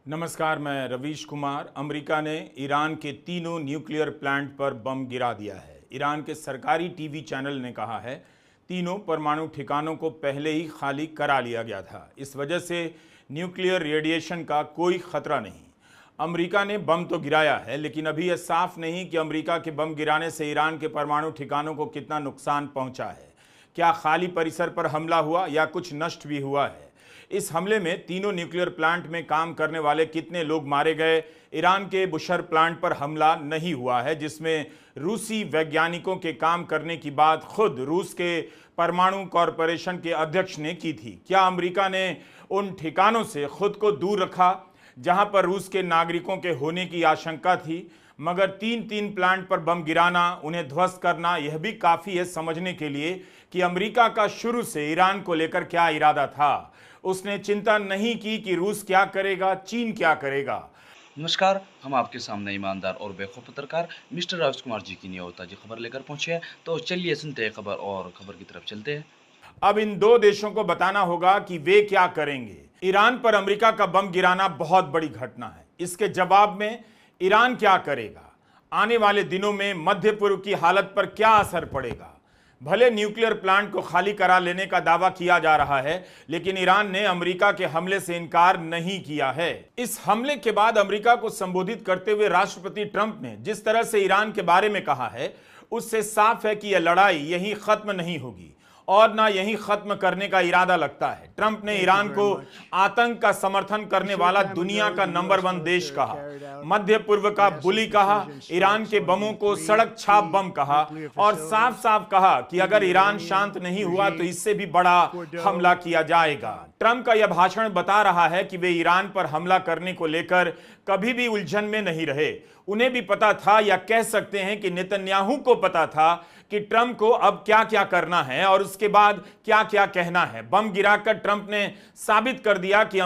नमस्कार, मैं रवीश कुमार। अमेरिका ने ईरान के तीनों न्यूक्लियर प्लांट पर बम गिरा दिया है। ईरान के सरकारी टीवी चैनल ने कहा है तीनों परमाणु ठिकानों को पहले ही खाली करा लिया गया था। इस वजह से न्यूक्लियर रेडिएशन का कोई खतरा नहीं। अमेरिका ने बम तो गिराया है, लेकिन अभी यह साफ नहीं कि अमेरिका के बम गिराने से ईरान के परमाणु ठिकानों को कितना नुकसान पहुंचा है। क्या खाली परिसर पर हमला हुआ या कुछ नष्ट भी हुआ है? इस हमले में तीनों न्यूक्लियर प्लांट में काम करने वाले कितने लोग मारे गए? ईरान के बुशर प्लांट पर हमला नहीं हुआ है, जिसमें रूसी वैज्ञानिकों के काम करने की बात खुद रूस के परमाणु कॉरपोरेशन के अध्यक्ष ने की थी। क्या अमेरिका ने उन ठिकानों से खुद को दूर रखा जहां पर रूस के नागरिकों के होने की आशंका थी? मगर तीन प्लांट पर बम गिराना, उन्हें ध्वस्त करना, यह भी काफ़ी है समझने के लिए कि अमेरिका का शुरू से ईरान को लेकर क्या इरादा था। उसने चिंता नहीं की कि रूस क्या करेगा, चीन क्या करेगा। नमस्कार, हम आपके सामने ईमानदार और बेखौफ पत्रकार मिस्टर रवीश कुमार जी की नई ताज़ी खबर लेकर पहुंचे हैं। तो चलिए सुनते हैं खबर और खबर की तरफ चलते हैं। अब इन दो देशों को बताना होगा कि वे क्या करेंगे। ईरान पर अमेरिका का बम गिराना बहुत बड़ी घटना है। इसके जवाब में ईरान क्या करेगा? आने वाले दिनों में मध्य पूर्व की हालत पर क्या असर पड़ेगा? भले न्यूक्लियर प्लांट को खाली करा लेने का दावा किया जा रहा है, लेकिन ईरान ने अमेरिका के हमले से इनकार नहीं किया है। इस हमले के बाद अमेरिका को संबोधित करते हुए राष्ट्रपति ट्रंप ने जिस तरह से ईरान के बारे में कहा है, उससे साफ है कि यह लड़ाई यहीं खत्म नहीं होगी और ना यहीं खत्म करने का इरादा लगता है। ट्रंप ने ईरान को आतंक का समर्थन करने वाला दुनिया का नंबर 1 देश कहा, मध्य पूर्व का बुली कहा, ईरान के बमों को सड़क छाप बम कहा और साफ साफ कहा कि अगर ईरान शांत नहीं हुआ तो इससे भी बड़ा हमला किया जाएगा। ट्रंप का यह भाषण बता रहा है कि वे ईरान पर हमला करने को लेकर कभी भी उलझन में नहीं रहे। उन्हें भी पता था, या कह सकते हैं कि नेतन्याहू को पता था कि ट्रंप को अब क्या क्या करना है और उसके बाद क्या क्या कहना है। बम गिराकर ट्रंप ने साबित कर दिया कि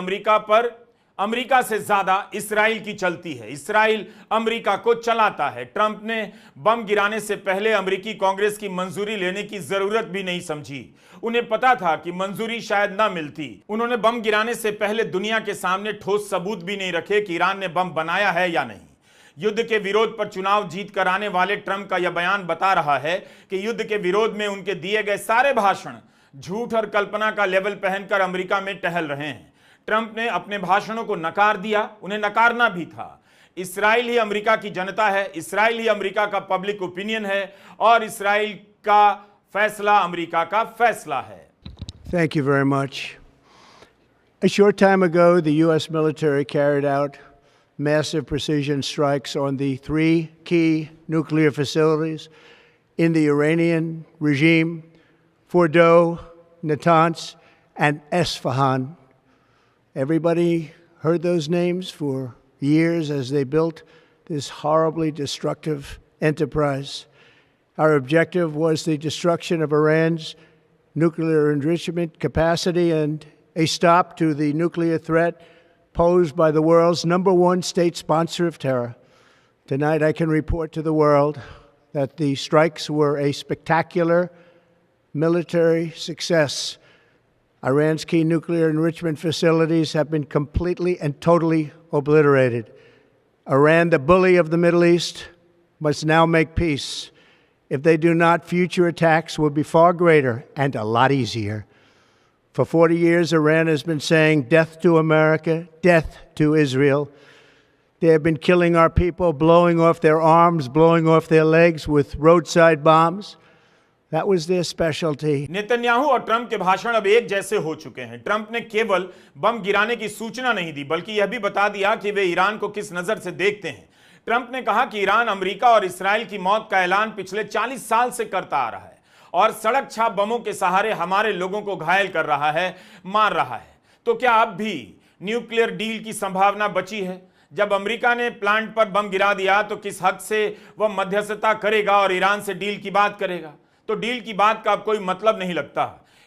अमेरिका से ज्यादा इस्राइल की चलती है, इस्राइल अमेरिका को चलाता है। ट्रंप ने बम गिराने से पहले अमेरिकी कांग्रेस की मंजूरी लेने की जरूरत भी नहीं समझी। उन्हें पता था कि मंजूरी शायद ना मिलती। उन्होंने बम गिराने से पहले दुनिया के सामने ठोस सबूत भी नहीं रखे कि ईरान ने बम बनाया है या नहीं। युद्ध के विरोध पर चुनाव जीत कर आने वाले ट्रंप का यह बयान बता रहा है कि युद्ध के विरोध में उनके दिए गए सारे भाषण झूठ और कल्पना का लेबल पहनकर अमेरिका में टहल रहे हैं। ट्रंप ने अपने भाषणों को नकार दिया, उन्हें नकारना भी था। इस्राइल ही अमेरिका की जनता है, इस्राइल ही अमेरिका का पब्लिक ओपिनियन है और इस्राइल का फैसला अमेरिका का फैसला है। Thank you very much. A short time ago, the U.S. military carried out massive precision strikes on the 3 key nuclear facilities in the Iranian regime: Fordo, Natanz, and Esfahan. Everybody heard those names for years as they built this horribly destructive enterprise. Our objective was the destruction of Iran's nuclear enrichment capacity and a stop to the nuclear threat posed by the world's #1 state sponsor of terror. Tonight, I can report to the world that the strikes were a spectacular military success. Iran's key nuclear enrichment facilities have been completely and totally obliterated. Iran, the bully of the Middle East, must now make peace. If they do not, future attacks will be far greater and a lot easier. For 40 years, Iran has been saying death to America, death to Israel. They have been killing our people, blowing off their arms, blowing off their legs with roadside bombs. That was their specialty. Netanyahu और Trump के भाषण अब एक जैसे हो चुके हैं। Trump ने केवल बम गिराने की सूचना नहीं दी, बल्कि यह भी बता दिया कि वे ईरान को किस नजर से देखते हैं। ट्रंप ने कहा कि ईरान अमेरिका और इस्राइल की मौत का ऐलान पिछले 40 साल से करता आ रहा है और सड़क छाप बमों के सहारे हमारे लोगों को घायल कर रहा है, मार रहा है। तो क्या अब भी न्यूक्लियर डील की संभावना बची है? जब अमेरिका ने प्लांट पर बम गिरा दिया तो किस हद से वह मध्यस्थता करेगा और ईरान से डील की बात करेगा? तो डील की बात का अब कोई मतलब नहीं लगता।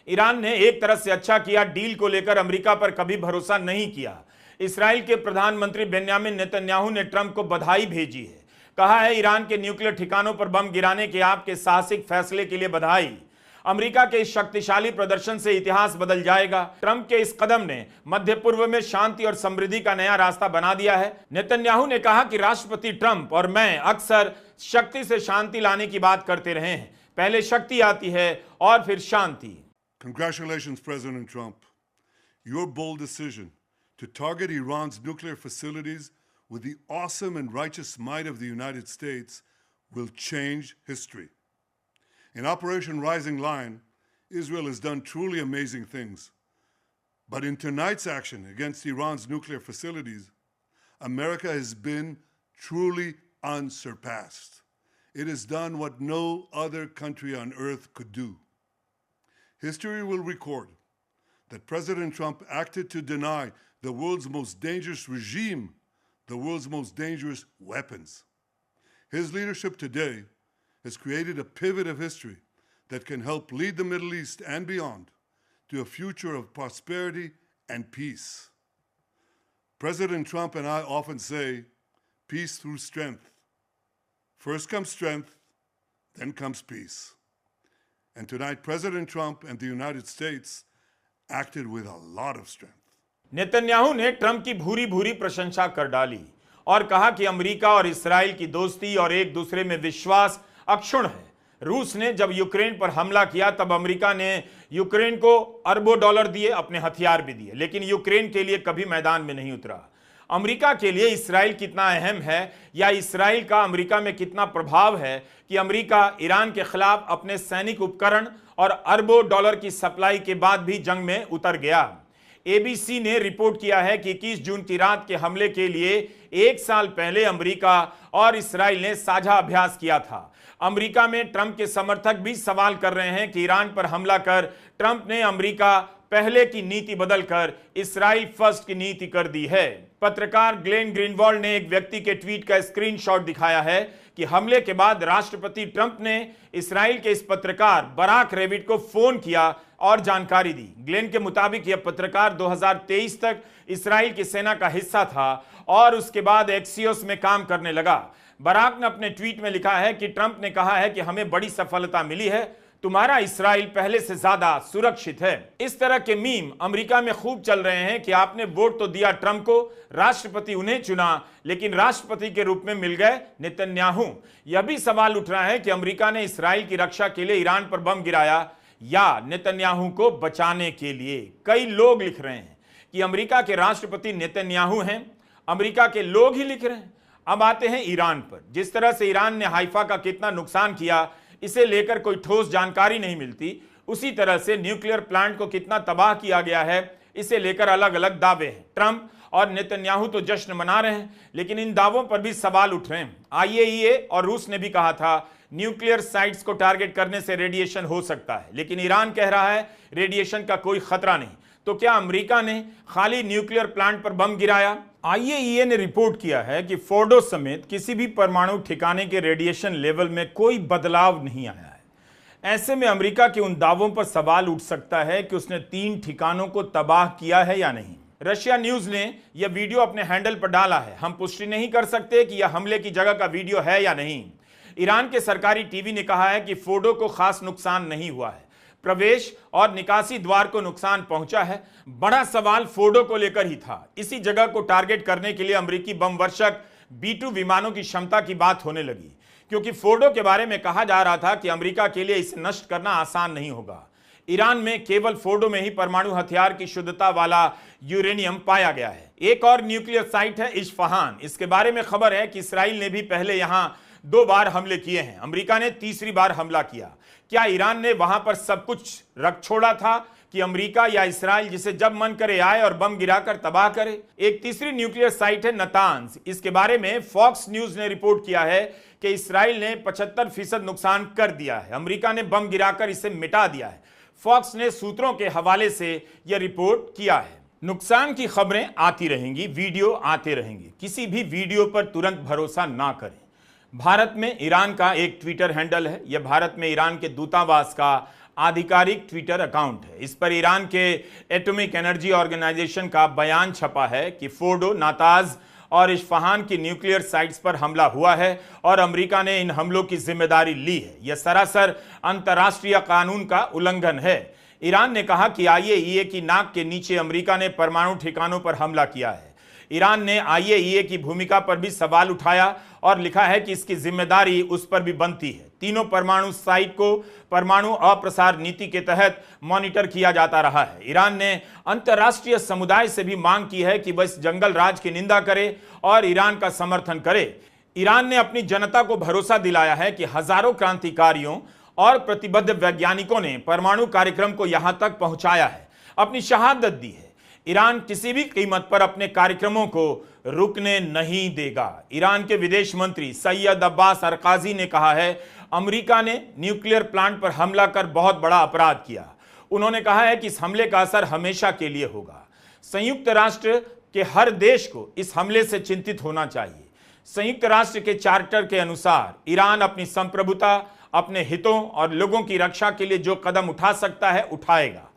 ईरान ने एक तरह से अच्छा किया, डील को लेकर अमेरिका पर कभी भरोसा नहीं किया। इस्राइल के प्रधानमंत्री बेन्यामिन नेतन्याहू ने ट्रंप को बधाई भेजी है। कहा है ईरान के न्यूक्लियर ठिकानों पर बम गिराने के आपके साहसिक फैसले के लिए बधाई। अमेरिका के इस शक्तिशाली प्रदर्शन से इतिहास बदल जाएगा। ट्रंप के इस कदम ने मध्य पूर्व में शांति और समृद्धि का नया रास्ता बना दिया है। नेतन्याहू ने कहा कि राष्ट्रपति ट्रंप और मैं अक्सर शक्ति से शांति लाने की बात करते रहे हैं। पहले शक्ति आती है और फिर शांति। Congratulations, President Trump. Your bold decision to target Iran's nuclear facilities with the awesome and righteous might of the United States will change history. In Operation Rising Lion, Israel has done truly amazing things. But in tonight's action against Iran's nuclear facilities, America has been truly unsurpassed. It has done what no other country on earth could do. History will record that President Trump acted to deny the world's most dangerous regime the world's most dangerous weapons. His leadership today has created a pivot of history that can help lead the Middle East and beyond to a future of prosperity and peace. President Trump and I often say, peace through strength. First comes strength, then comes peace. And tonight, President Trump and the United States acted with a lot of strength. Netanyahu ने Trump की भूरी भूरी प्रशंसा कर डाली और कहा कि अमेरिका और इस्राएल की दोस्ती और एक दूसरे में विश्वास अक्षुण्ण है। रूस ने जब यूक्रेन पर हमला किया तब अमेरिका ने यूक्रेन को अरबों डॉलर दिए, अपने हथियार भी दिए, लेकिन यूक्रेन के लिए कभी मैदान में नहीं उतरा। अमेरिका के लिए इस्राएल कितना अहम है या इस्राएल का अमेरिका में कितना प्रभाव है कि अमेरिका ईरान के खिलाफ अपने सैनिक उपकरण और अरबों डॉलर की सप्लाई के बाद भी जंग में उतर गया। एबीसी ने रिपोर्ट किया है कि 21 जून की रात के हमले के लिए एक साल पहले अमेरिका और इस्राएल ने साझा अभ्यास किया था। अमेरिका में ट्रंप के समर्थक भी सवाल कर रहे हैं कि ईरान पर हमला कर ट्रंप ने अमेरिका पहले की नीति बदलकर इस्राएल फर्स्ट की नीति कर दी है। पत्रकार ग्लेन ग्रीनवॉल्ड ने एक व्यक्ति के ट्वीट का स्क्रीनशॉट दिखाया है कि हमले के बाद राष्ट्रपति ट्रंप ने इस्राएल के इस पत्रकार बराक रेविट को फोन किया और जानकारी दी। ग्लेन के मुताबिक यह पत्रकार 2023 तक इस्राएल की सेना का हिस्सा था और उसके बाद एक्सियोस में काम करने लगा। बराक ने अपने ट्वीट में लिखा है कि ट्रंप ने कहा है कि हमें बड़ी सफलता मिली है, तुम्हारा इस्राएल पहले से ज्यादा सुरक्षित है। इस तरह के मीम अमेरिका में खूब चल रहे हैं कि आपने वोट तो दिया ट्रंप को, राष्ट्रपति उन्हें चुना, लेकिन राष्ट्रपति के रूप में मिल गए नेतन्याहू। यह भी सवाल उठ रहा है कि अमेरिका ने इस्राएल की रक्षा के लिए ईरान पर बम गिराया या नेतन्याहू को बचाने के लिए। कई लोग लिख रहे हैं कि अमेरिका के राष्ट्रपति नेतन्याहू हैं, अमेरिका के लोग ही लिख रहे हैं। अब आते हैं ईरान पर। जिस तरह से ईरान ने हाइफा का कितना नुकसान किया इसे लेकर कोई ठोस जानकारी नहीं मिलती, उसी तरह से न्यूक्लियर प्लांट को कितना तबाह किया गया है इसे लेकर अलग अलग दावे हैं। ट्रंप और नेतन्याहू तो जश्न मना रहे हैं, लेकिन इन दावों पर भी सवाल उठ रहे हैं। आईएईए और रूस ने भी कहा था न्यूक्लियर साइट्स को टारगेट करने से रेडिएशन हो सकता है, लेकिन ईरान कह रहा है रेडिएशन का कोई खतरा नहीं। तो क्या अमेरिका ने खाली न्यूक्लियर प्लांट पर बम गिराया? आईएईए ने रिपोर्ट किया है कि फोर्डो समेत किसी भी परमाणु ठिकाने के रेडिएशन लेवल में कोई बदलाव नहीं आया है। ऐसे में अमेरिका के उन दावों पर सवाल उठ सकता है कि उसने 3 ठिकानों को तबाह किया है या नहीं। रशिया न्यूज ने यह वीडियो अपने हैंडल पर डाला है। हम पुष्टि नहीं कर सकते कि यह हमले की जगह का वीडियो है या नहीं। ईरान के सरकारी टीवी ने कहा है कि फोर्डो को खास नुकसान नहीं हुआ है, प्रवेश और निकासी द्वार को नुकसान पहुंचा है। बड़ा सवाल फोर्डो को लेकर ही था। इसी जगह को टारगेट करने के लिए अमेरिकी बम वर्षक B-2 विमानों की क्षमता की बात होने लगी, क्योंकि फोर्डो के बारे में कहा जा रहा था कि अमेरिका के लिए इसे नष्ट करना आसान नहीं होगा। ईरान में केवल फोर्डो में ही परमाणु हथियार की शुद्धता वाला यूरेनियम पाया गया है। एक और न्यूक्लियर साइट है इस्फहान। इसके बारे में खबर है कि इसराइल ने भी पहले यहां 2 बार हमले किए हैं, अमेरिका ने तीसरी बार हमला किया। क्या ईरान ने वहां पर सब कुछ रख छोड़ा था कि अमेरिका या इसराइल जिसे जब मन करे आए और बम गिराकर तबाह करे? एक तीसरी न्यूक्लियर साइट है नतान्ज। इसके बारे में फॉक्स न्यूज ने रिपोर्ट किया है कि इसराइल ने 75% नुकसान कर दिया है, अमेरिका ने बम गिराकर इसे मिटा दिया है। फॉक्स ने सूत्रों के हवाले से यह रिपोर्ट किया है। नुकसान की खबरें आती रहेंगी, वीडियो आते रहेंगे, किसी भी वीडियो पर तुरंत भरोसा ना करें। भारत में ईरान का एक ट्विटर हैंडल है, यह भारत में ईरान के दूतावास का आधिकारिक ट्विटर अकाउंट है। इस पर ईरान के एटॉमिक एनर्जी ऑर्गेनाइजेशन का बयान छपा है कि फोर्डो, नाताज और इस्फहान की न्यूक्लियर साइट्स पर हमला हुआ है और अमेरिका ने इन हमलों की जिम्मेदारी ली है। यह सरासर अंतर्राष्ट्रीय कानून का उल्लंघन है। ईरान ने कहा कि आईएईए की नाक के नीचे अमेरिका ने परमाणु ठिकानों पर हमला किया है। ईरान ने आईएईए की भूमिका पर भी सवाल उठाया और लिखा है कि इसकी जिम्मेदारी उस पर भी बनती है। तीनों परमाणु साइट को परमाणु अप्रसार नीति के तहत मॉनिटर किया जाता रहा है। ईरान ने अंतर्राष्ट्रीय समुदाय से भी मांग की है कि वह इस जंगल राज की निंदा करे और ईरान का समर्थन करे। ईरान ने अपनी जनता को भरोसा दिलाया है कि हजारों क्रांतिकारियों और प्रतिबद्ध वैज्ञानिकों ने परमाणु कार्यक्रम को यहां तक पहुंचाया है, अपनी शहादत दी है। ईरान किसी भी कीमत पर अपने कार्यक्रमों को रुकने नहीं देगा। ईरान के विदेश मंत्री सैयद अब्बास अरकाजी ने कहा है, अमेरिका ने न्यूक्लियर प्लांट पर हमला कर बहुत बड़ा अपराध किया। उन्होंने कहा है कि इस हमले का असर हमेशा के लिए होगा। संयुक्त राष्ट्र के हर देश को इस हमले से चिंतित होना चाहिए। संयुक्त राष्ट्र के चार्टर के अनुसार ईरान अपनी संप्रभुता, अपने हितों और लोगों की रक्षा के लिए जो कदम उठा सकता है उठाएगा।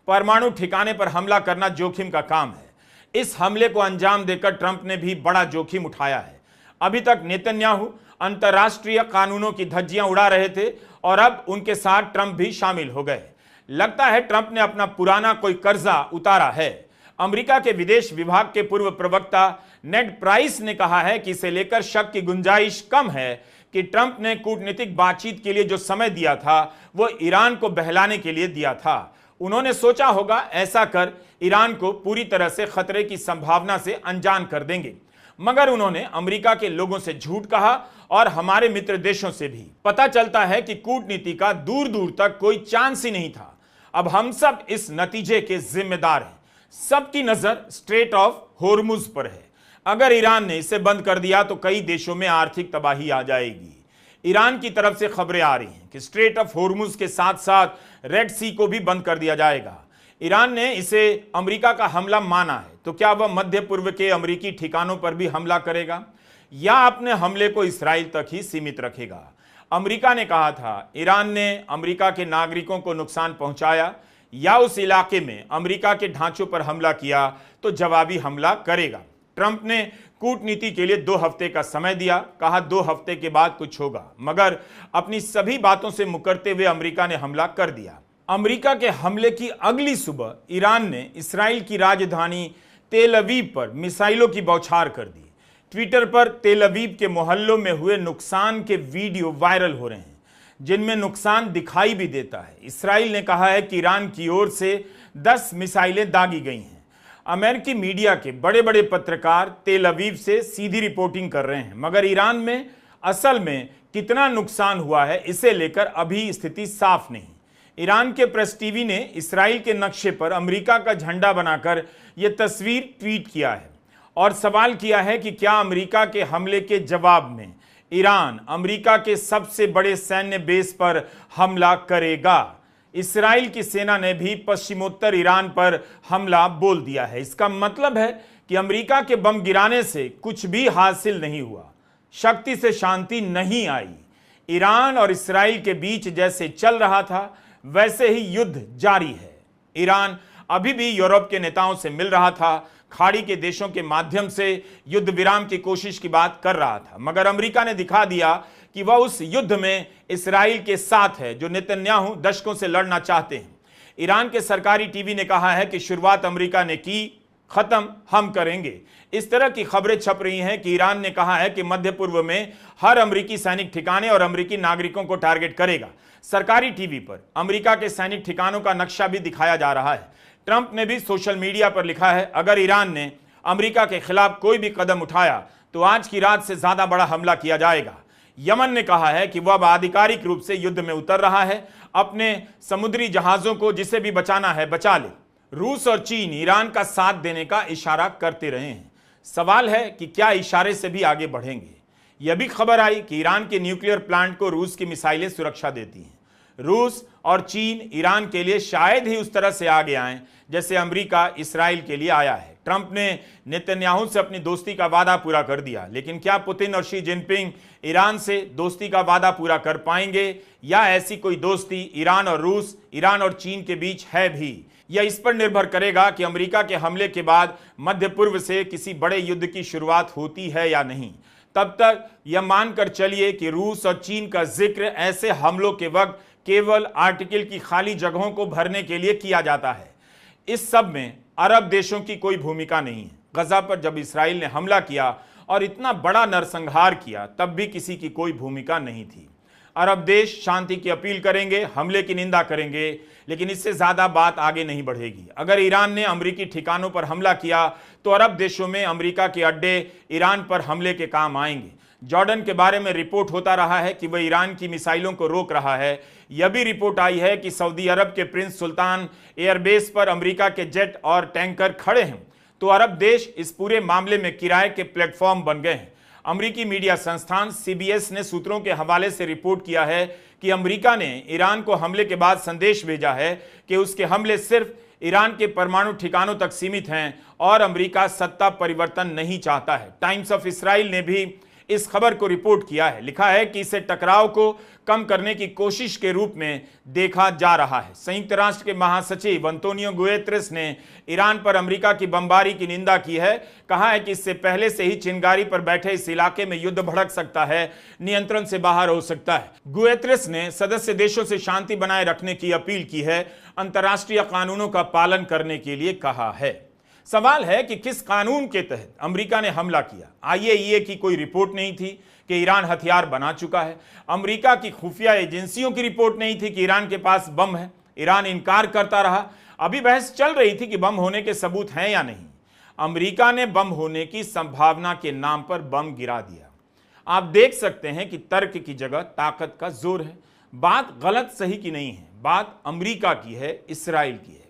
परमाणु ठिकाने पर हमला करना जोखिम का काम है। इस हमले को अंजाम देकर ट्रंप ने भी बड़ा जोखिम उठाया है। अभी तक नेतन्याहू अंतर्राष्ट्रीय कानूनों की धज्जियां उड़ा रहे थे और अब उनके साथ ट्रंप भी शामिल हो गए। लगता है ट्रंप ने अपना पुराना कोई कर्जा उतारा है। अमेरिका के विदेश विभाग के पूर्व प्रवक्ता नेड प्राइस ने कहा है कि इसे लेकर शक की गुंजाइश कम है कि ट्रंप ने कूटनीतिक बातचीत के लिए जो समय दिया था वो ईरान को बहलाने के लिए दिया था। उन्होंने सोचा होगा ऐसा कर ईरान को पूरी तरह से खतरे की संभावना से अनजान कर देंगे, मगर उन्होंने अमेरिका के लोगों से झूठ कहा और हमारे मित्र देशों से भी। पता चलता है कि कूटनीति का दूर दूर तक कोई चांस ही नहीं था। अब हम सब इस नतीजे के जिम्मेदार हैं। सबकी नजर स्ट्रेट ऑफ होर्मुज पर है। अगर ईरान ने इसे बंद कर दिया तो कई देशों में आर्थिक तबाही आ जाएगी। ईरान की तरफ से खबरें आ रही हैं कि स्ट्रेट ऑफ होर्मुज के साथ साथ रेड सी को भी बंद कर दिया जाएगा। ईरान ने इसे अमेरिका का हमला माना है, तो क्या वह मध्य पूर्व के अमेरिकी ठिकानों पर भी हमला करेगा या अपने हमले को इसराइल तक ही सीमित रखेगा? अमेरिका ने कहा था ईरान ने अमेरिका के नागरिकों को नुकसान पहुंचाया या उस इलाके में अमेरिका के ढांचों पर हमला किया तो जवाबी हमला करेगा। ट्रंप ने कूटनीति के लिए 2 हफ्ते का समय दिया, कहा 2 हफ्ते के बाद कुछ होगा, मगर अपनी सभी बातों से मुकरते हुए अमेरिका ने हमला कर दिया। अमेरिका के हमले की अगली सुबह ईरान ने इसराइल की राजधानी तेल अवीव पर मिसाइलों की बौछार कर दी। ट्विटर पर तेल अवीव के मोहल्लों में हुए नुकसान के वीडियो वायरल हो रहे हैं, जिनमें नुकसान दिखाई भी देता है। इसराइल ने कहा है कि ईरान की ओर से 10 मिसाइलें दागी गई हैं। अमेरिकी मीडिया के बड़े बड़े पत्रकार तेल अवीव से सीधी रिपोर्टिंग कर रहे हैं, मगर ईरान में असल में कितना नुकसान हुआ है इसे लेकर अभी स्थिति साफ नहीं। ईरान के प्रेस टीवी ने इसराइल के नक्शे पर अमेरिका का झंडा बनाकर यह तस्वीर ट्वीट किया है और सवाल किया है कि क्या अमेरिका के हमले के जवाब में ईरान अमेरिका के सबसे बड़े सैन्य बेस पर हमला करेगा। इसराइल की सेना ने भी पश्चिमोत्तर ईरान पर हमला बोल दिया है। इसका मतलब है कि अमेरिका के बम गिराने से कुछ भी हासिल नहीं हुआ, शक्ति से शांति नहीं आई। ईरान और इसराइल के बीच जैसे चल रहा था वैसे ही युद्ध जारी है। ईरान अभी भी यूरोप के नेताओं से मिल रहा था, खाड़ी के देशों के माध्यम से युद्ध विराम की कोशिश की बात कर रहा था, मगर अमेरिका ने दिखा दिया कि वह उस युद्ध में इसराइल के साथ है जो नेतन्याहू दशकों से लड़ना चाहते हैं। ईरान के सरकारी टीवी ने कहा है कि शुरुआत अमेरिका ने की, खत्म हम करेंगे। इस तरह की खबरें छप रही हैं कि ईरान ने कहा है कि मध्य पूर्व में हर अमेरिकी सैनिक ठिकाने और अमेरिकी नागरिकों को टारगेट करेगा। सरकारी टीवी पर अमेरिका के सैनिक ठिकानों का नक्शा भी दिखाया जा रहा है। ट्रंप ने भी सोशल मीडिया पर लिखा है, अगर ईरान ने अमेरिका के खिलाफ कोई भी कदम उठाया तो आज की रात से ज्यादा बड़ा हमला किया जाएगा। यमन ने कहा है कि वह अब आधिकारिक रूप से युद्ध में उतर रहा है, अपने समुद्री जहाजों को जिसे भी बचाना है बचा ले। रूस और चीन ईरान का साथ देने का इशारा करते रहे हैं। सवाल है कि क्या इशारे से भी आगे बढ़ेंगे। यह भी खबर आई कि ईरान के न्यूक्लियर प्लांट को रूस की मिसाइलें सुरक्षा देती हैं। रूस और चीन ईरान के लिए शायद ही उस तरह से आगे आए जैसे अमेरिका इसराइल के लिए आया है। ट्रंप ने नेतन्याहू से अपनी दोस्ती का वादा पूरा कर दिया, लेकिन क्या पुतिन और शी जिनपिंग ईरान से दोस्ती का वादा पूरा कर पाएंगे, या ऐसी कोई दोस्ती ईरान और रूस, ईरान और चीन के बीच है भी? यह इस पर निर्भर करेगा कि अमेरिका के हमले के बाद मध्य पूर्व से किसी बड़े युद्ध की शुरुआत होती है या नहीं। तब तक यह मानकर चलिए कि रूस और चीन का जिक्र ऐसे हमलों के वक्त केवल आर्टिकल की खाली जगहों को भरने के लिए किया जाता है। इस सब में अरब देशों की कोई भूमिका नहीं है। गजा पर जब इसराइल ने हमला किया और इतना बड़ा नरसंहार किया, तब भी किसी की कोई भूमिका नहीं थी। अरब देश शांति की अपील करेंगे, हमले की निंदा करेंगे, लेकिन इससे ज्यादा बात आगे नहीं बढ़ेगी। अगर ईरान ने अमेरिकी ठिकानों पर हमला किया तो अरब देशों में अमेरिका के अड्डे ईरान पर हमले के काम आएंगे। जॉर्डन के बारे में रिपोर्ट होता रहा है कि वह ईरान की मिसाइलों को रोक रहा है। यह भी रिपोर्ट आई है कि सऊदी अरब के प्रिंस सुल्तान एयरबेस पर अमेरिका के जेट और टैंकर खड़े हैं। तो अरब देश इस पूरे मामले में किराए के प्लेटफॉर्म बन गए हैं। अमेरिकी मीडिया संस्थान CBS ने सूत्रों के हवाले से रिपोर्ट किया है कि अमेरिका ने ईरान को हमले के बाद संदेश भेजा है कि उसके हमले सिर्फ ईरान के परमाणु ठिकानों तक सीमित हैं और अमेरिका सत्ता परिवर्तन नहीं चाहता है। टाइम्स ऑफ इसराइल ने भी इस खबर को रिपोर्ट किया है। लिखा है कि इसे टकराव को कम करने की कोशिश के रूप में देखा जा रहा है। संयुक्त राष्ट्र के महासचिव अंतोनियो गुतेरेस ने ईरान पर अमेरिका की बमबारी की निंदा की है। कहा है कि इससे पहले से ही चिंगारी पर बैठे इस इलाके में युद्ध भड़क सकता है, नियंत्रण से बाहर हो सकता है। गुतेरेस ने सदस्य देशों से शांति बनाए रखने की अपील की है, अंतर्राष्ट्रीय कानूनों का पालन करने के लिए कहा है। सवाल है कि किस कानून के तहत अमेरिका ने हमला किया। IAEA की कोई रिपोर्ट नहीं थी कि ईरान हथियार बना चुका है। अमेरिका की खुफिया एजेंसियों की रिपोर्ट नहीं थी कि ईरान के पास बम है। ईरान इनकार करता रहा। अभी बहस चल रही थी कि बम होने के सबूत हैं या नहीं। अमेरिका ने बम होने की संभावना के नाम पर बम गिरा दिया। आप देख सकते हैं कि तर्क की जगह ताकत का जोर है। बात गलत सही की नहीं है, बात अमेरिका की है, इसराइल की है।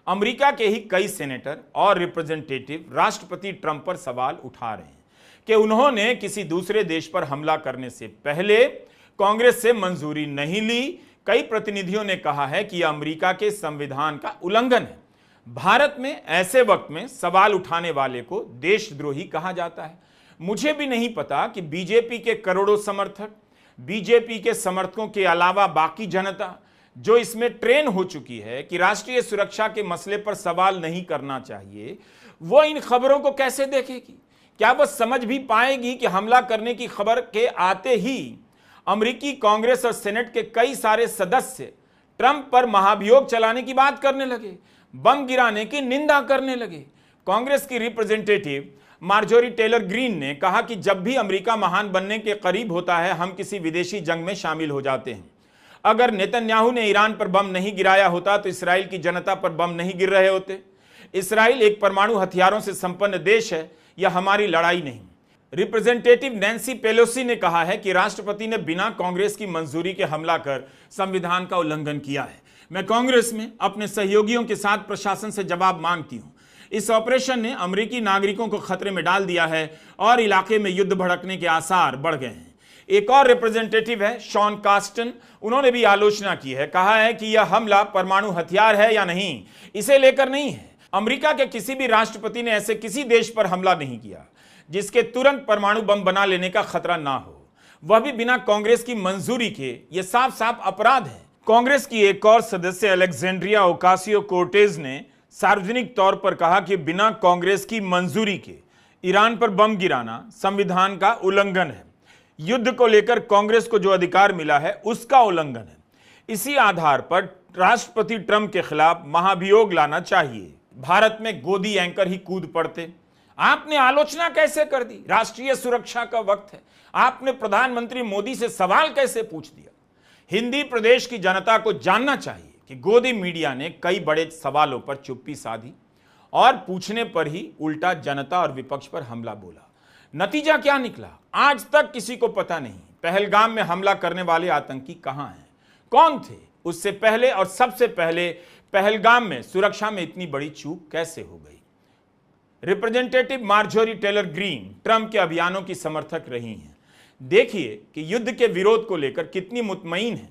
अमेरिका के ही कई सेनेटर और रिप्रेजेंटेटिव राष्ट्रपति ट्रंप पर सवाल उठा रहे हैं कि उन्होंने किसी दूसरे देश पर हमला करने से पहले कांग्रेस से मंजूरी नहीं ली। कई प्रतिनिधियों ने कहा है कि यह अमेरिका के संविधान का उल्लंघन है। भारत में ऐसे वक्त में सवाल उठाने वाले को देशद्रोही कहा जाता है। मुझे भी नहीं पता कि बीजेपी के करोड़ों समर्थक, बीजेपी के समर्थकों के अलावा बाकी जनता जो इसमें ट्रेन हो चुकी है कि राष्ट्रीय सुरक्षा के मसले पर सवाल नहीं करना चाहिए, वो इन खबरों को कैसे देखेगी? क्या वह समझ भी पाएगी कि हमला करने की खबर के आते ही अमेरिकी कांग्रेस और सेनेट के कई सारे सदस्य ट्रंप पर महाभियोग चलाने की बात करने लगे, बम गिराने की निंदा करने लगे। कांग्रेस की रिप्रेजेंटेटिव मार्जोरी टेलर ग्रीन ने कहा कि जब भी अमेरिका महान बनने के करीब होता है, हम किसी विदेशी जंग में शामिल हो जाते हैं। अगर नेतन्याहू ने ईरान पर बम नहीं गिराया होता तो इसराइल की जनता पर बम नहीं गिर रहे होते। इसराइल एक परमाणु हथियारों से संपन्न देश है, यह हमारी लड़ाई नहीं। रिप्रेजेंटेटिव नैन्सी पेलोसी ने कहा है कि राष्ट्रपति ने बिना कांग्रेस की मंजूरी के हमला कर संविधान का उल्लंघन किया है। मैं कांग्रेस में अपने सहयोगियों के साथ प्रशासन से जवाब मांगती हूं। इस ऑपरेशन ने अमेरिकी नागरिकों को खतरे में डाल दिया है और इलाके में युद्ध भड़कने के आसार बढ़ गए हैं। एक और रिप्रेजेंटेटिव है शॉन कास्टन, उन्होंने भी आलोचना की है। कहा है कि यह हमला परमाणु हथियार है या नहीं, इसे लेकर नहीं है। अमेरिका के किसी भी राष्ट्रपति ने ऐसे किसी देश पर हमला नहीं किया जिसके तुरंत परमाणु बम बना लेने का खतरा ना हो, वह भी बिना कांग्रेस की मंजूरी के। यह साफ साफ अपराध है। कांग्रेस की एक और सदस्य अलेक्जेंड्रिया ओकासियो कोर्टेज ने सार्वजनिक तौर पर कहा कि बिना कांग्रेस की मंजूरी के ईरान पर बम गिराना संविधान का उल्लंघन है। युद्ध को लेकर कांग्रेस को जो अधिकार मिला है उसका उल्लंघन है। इसी आधार पर राष्ट्रपति ट्रंप के खिलाफ महाभियोग लाना चाहिए। भारत में गोदी एंकर ही कूद पड़ते। आपने आलोचना कैसे कर दी? राष्ट्रीय सुरक्षा का वक्त है, आपने प्रधानमंत्री मोदी से सवाल कैसे पूछ दिया? हिंदी प्रदेश की जनता को जानना चाहिए कि गोदी मीडिया ने कई बड़े सवालों पर चुप्पी साधी और पूछने पर ही उल्टा जनता और विपक्ष पर हमला बोला। नतीजा क्या निकला आज तक किसी को पता नहीं। पहलगाम में हमला करने वाले आतंकी कहां हैं, कौन थे? उससे पहले और सबसे पहले पहलगाम में सुरक्षा में इतनी बड़ी चूक कैसे हो गई? Representative Marjorie Taylor Greene Trump के अभियानों की समर्थक रही हैं। देखिए कि युद्ध के विरोध को लेकर कितनी मुतमईन है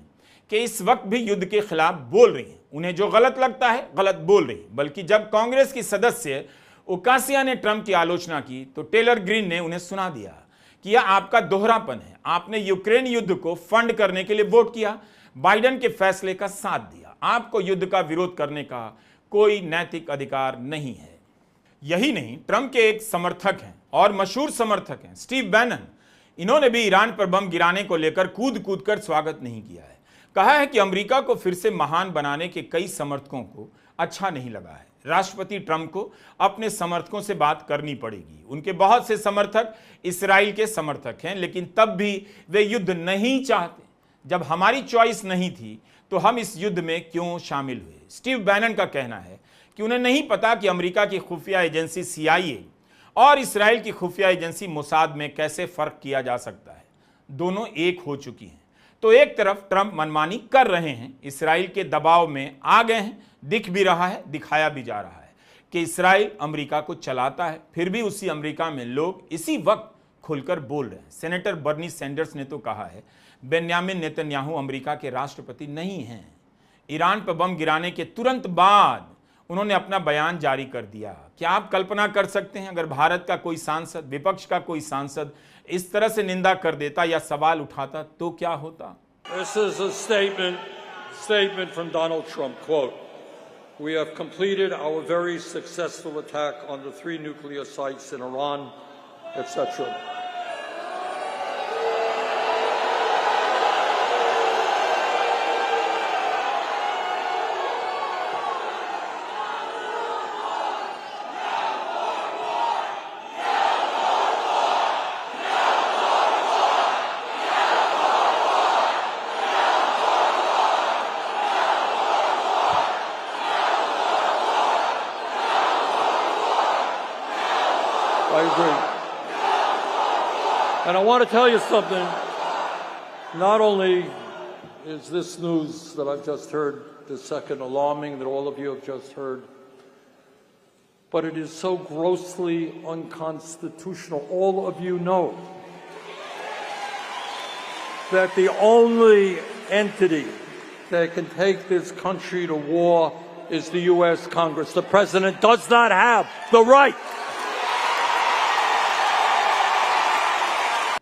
कि इस वक्त भी युद्ध के खिलाफ बोल रही हैं। उन्हें जो गलत लगता है गलत बोल रही, बल्कि जब कांग्रेस की सदस्य ओकासिया ने ट्रंप की आलोचना की तो टेलर ग्रीन ने उन्हें सुना दिया कि यह आपका दोहरापन है। आपने यूक्रेन युद्ध को फंड करने के लिए वोट किया, बाइडेन के फैसले का साथ दिया। आपको युद्ध का विरोध करने का कोई नैतिक अधिकार नहीं है। यही नहीं, ट्रंप के एक समर्थक हैं और मशहूर समर्थक हैं स्टीव बैनन। इन्होंने भी ईरान पर बम गिराने को लेकर कूद कूद कर स्वागत नहीं किया है। कहा है कि अमेरिका को फिर से महान बनाने के कई समर्थकों को अच्छा नहीं लगा है। राष्ट्रपति ट्रंप को अपने समर्थकों से बात करनी पड़ेगी। उनके बहुत से समर्थक इस्राएल के समर्थक हैं, लेकिन तब भी वे युद्ध नहीं चाहते। जब हमारी चॉइस नहीं थी तो हम इस युद्ध में क्यों शामिल हुए? स्टीव बैनन का कहना है कि उन्हें नहीं पता कि अमेरिका की खुफिया एजेंसी CIA और इस्राएल की खुफिया एजेंसी मोसाद में कैसे फर्क किया जा सकता है। दोनों एक हो चुकी हैं। तो एक तरफ ट्रंप मनमानी कर रहे हैं, इस्राएल के दबाव में आ गए हैं, दिख भी रहा है, दिखाया भी जा रहा है कि इस्राएल अमेरिका को चलाता है। फिर भी उसी अमेरिका में लोग इसी वक्त खुलकर बोल रहे हैं। सेनेटर बर्नी सैंडर्स ने तो कहा है बेन्यामिन नेतन्याहू अमेरिका के राष्ट्रपति नहीं हैं। ईरान पर बम गिराने के तुरंत बाद उन्होंने अपना बयान जारी कर दिया। क्या आप कल्पना कर सकते हैं अगर भारत का कोई सांसद, विपक्ष का कोई सांसद इस तरह से निंदा कर देता या सवाल उठाता तो क्या होता? This is a statement from Donald Trump, quote, "We have completed our very successful attack on the 3 nuclear sites in Iran," etc. I agree. And I want to tell you something. Not only is this news that I've just heard, the second alarming that all of you have just heard, but it is so grossly unconstitutional. All of you know that the only entity that can take this country to war is the U.S. Congress. The President does not have the right.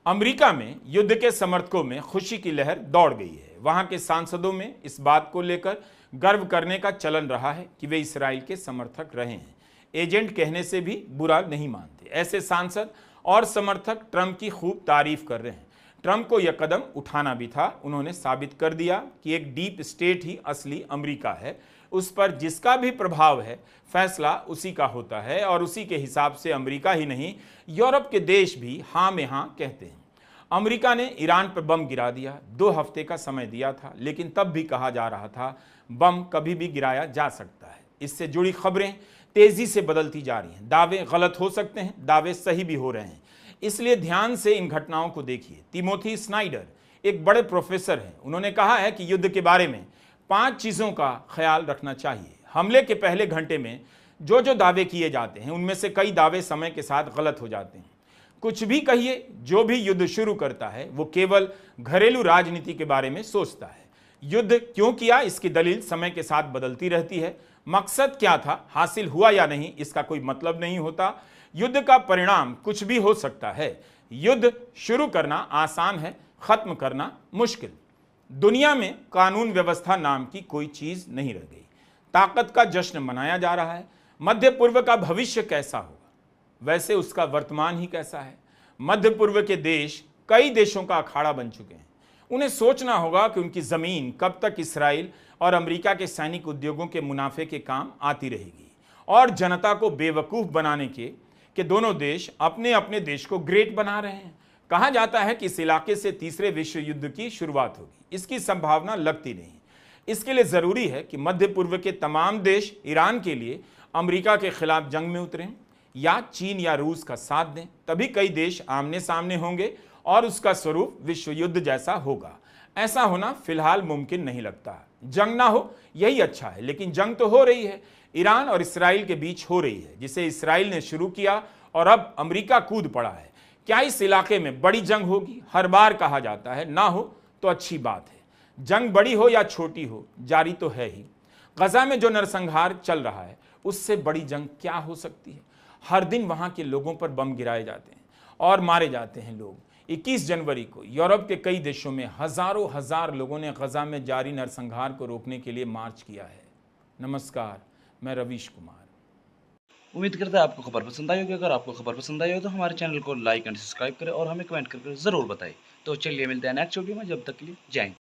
America में युद्ध के समर्थकों में खुशी की लहर दौड़ गई है। वहां के सांसदों में इस बात को लेकर गर्व करने का चलन रहा है कि वे इस्राएल के समर्थक रहे हैं। एजेंट कहने से भी बुरा नहीं मानते। ऐसे सांसद और समर्थक ट्रंप की खूब तारीफ कर रहे हैं। ट्रंप को यह कदम उठाना भी था। उन्होंने साबित कर दिया कि एक डीप स्टेट ही असली अमेरिका है। उस पर जिसका भी प्रभाव है, फैसला उसी का होता है और उसी के हिसाब से अमेरिका ही नहीं, यूरोप के देश भी हाँ में हाँ कहते हैं। अमेरिका ने ईरान पर बम गिरा दिया। 2 हफ्ते का समय दिया था, लेकिन तब भी कहा जा रहा था बम कभी भी गिराया जा सकता है। इससे जुड़ी खबरें तेजी से बदलती जा रही हैं। दावे गलत हो सकते हैं, दावे सही भी हो रहे हैं। इसलिए ध्यान से इन घटनाओं को देखिए। तिमोथी स्नाइडर एक बड़े प्रोफेसर हैं। उन्होंने कहा है कि युद्ध के बारे में 5 चीज़ों का ख्याल रखना चाहिए। हमले के पहले घंटे में जो दावे किए जाते हैं, उनमें से कई दावे समय के साथ गलत हो जाते हैं। कुछ भी कहिए, जो भी युद्ध शुरू करता है वो केवल घरेलू राजनीति के बारे में सोचता है। युद्ध क्यों किया, इसकी दलील समय के साथ बदलती रहती है। मकसद क्या था, हासिल हुआ या नहीं, इसका कोई मतलब नहीं होता। युद्ध का परिणाम कुछ भी हो सकता है। युद्ध शुरू करना आसान है, खत्म करना मुश्किल। दुनिया में कानून व्यवस्था नाम की कोई चीज नहीं रह गई। ताकत का जश्न मनाया जा रहा है। मध्य पूर्व का भविष्य कैसा होगा, वैसे उसका वर्तमान ही कैसा है। मध्य पूर्व के देश कई देशों का अखाड़ा बन चुके हैं। उन्हें सोचना होगा कि उनकी जमीन कब तक इसराइल और अमेरिका के सैनिक उद्योगों के मुनाफे के काम आती रहेगी, और जनता को बेवकूफ बनाने के दोनों देश अपने अपने देश को ग्रेट बना रहे हैं। कहा जाता है कि इस इलाके से तीसरे विश्व युद्ध की शुरुआत होगी। इसकी संभावना लगती नहीं। इसके लिए जरूरी है कि मध्य पूर्व के तमाम देश ईरान के लिए अमेरिका के खिलाफ जंग में उतरें या चीन या रूस का साथ दें। तभी कई देश आमने सामने होंगे और उसका स्वरूप विश्व युद्ध जैसा होगा। ऐसा होना फिलहाल मुमकिन नहीं लगता। जंग ना हो यही अच्छा है, लेकिन जंग तो हो रही है। ईरान और इसराइल के बीच हो रही है, जिसे इसराइल ने शुरू किया और अब अमेरिका कूद पड़ा है। क्या इस इलाके में बड़ी जंग होगी? हर बार कहा जाता है ना हो तो अच्छी बात है। जंग बड़ी हो या छोटी हो, जारी तो है ही। गजा में जो नरसंहार चल रहा है, उससे बड़ी जंग क्या हो सकती है? हर दिन वहाँ के लोगों पर बम गिराए जाते हैं और मारे जाते हैं लोग। 21 जनवरी को यूरोप के कई देशों में हजारों हजार लोगों ने गजा में जारी नरसंहार को रोकने के लिए मार्च किया है। नमस्कार, मैं रवीश कुमार। उम्मीद करता है आपको खबर पसंद आई होगी। अगर आपको खबर पसंद आई हो तो हमारे चैनल को लाइक एंड सब्सक्राइब करें और हमें कमेंट करके ज़रूर बताएं। तो चलिए मिलते हैं नेक्स्ट वीडियो में, जब तक के लिए जय हिंद।